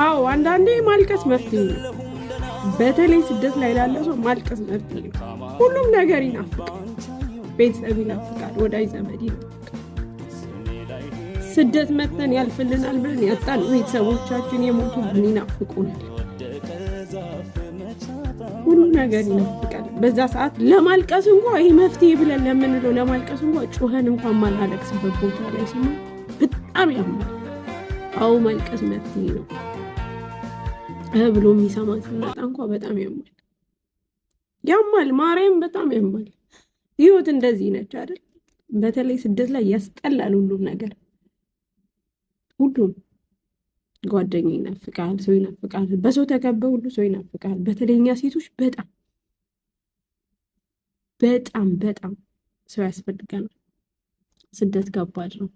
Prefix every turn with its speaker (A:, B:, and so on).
A: አዎ አንዳንዴ ማልቀስ መፍትሄ ነው። በተለይ ስደት ላይ ላለ ሰው ማልቀስ መፍትሄ ነው። ሁሉም ነገር ይናፍቃል። ቤተሰብ ይናፍቃል፣ ወዳጅ ዘመድ ይናፍቃል። ስደት መጥተን ያልፍልናል ብለን ያጣን ቤተሰቦቻችን የሞቱብን ይናፍቁናል። ሁሉ ነገር ይናፍቃል። በዛ ሰዓት ለማልቀስ እንኳን ይሄ መፍትሄ ብለን ለምንለው ለማልቀስ እንኳን ጮኸን እንኳን ማናለቅስበት ቦታ ላይ ሲሆን በጣም ያማል። አዎ ማልቀስ መፍትሄ ነው ብሎ የሚሰማ ሲመጣ እንኳን በጣም ያማል። ማርያም በጣም ያማል። ህይወት እንደዚህ ነች አይደል? በተለይ ስደት ላይ ያስጠላል ሁሉም ነገር። ሁሉም ጓደኛ ይናፍቃል፣ ሰው ይናፍቃል። በሰው ተከበ ሁሉ ሰው ይናፍቃል። በተለይ እኛ ሴቶች በጣም በጣም በጣም ሰው ያስፈልገናል። ስደት ከባድ ነው።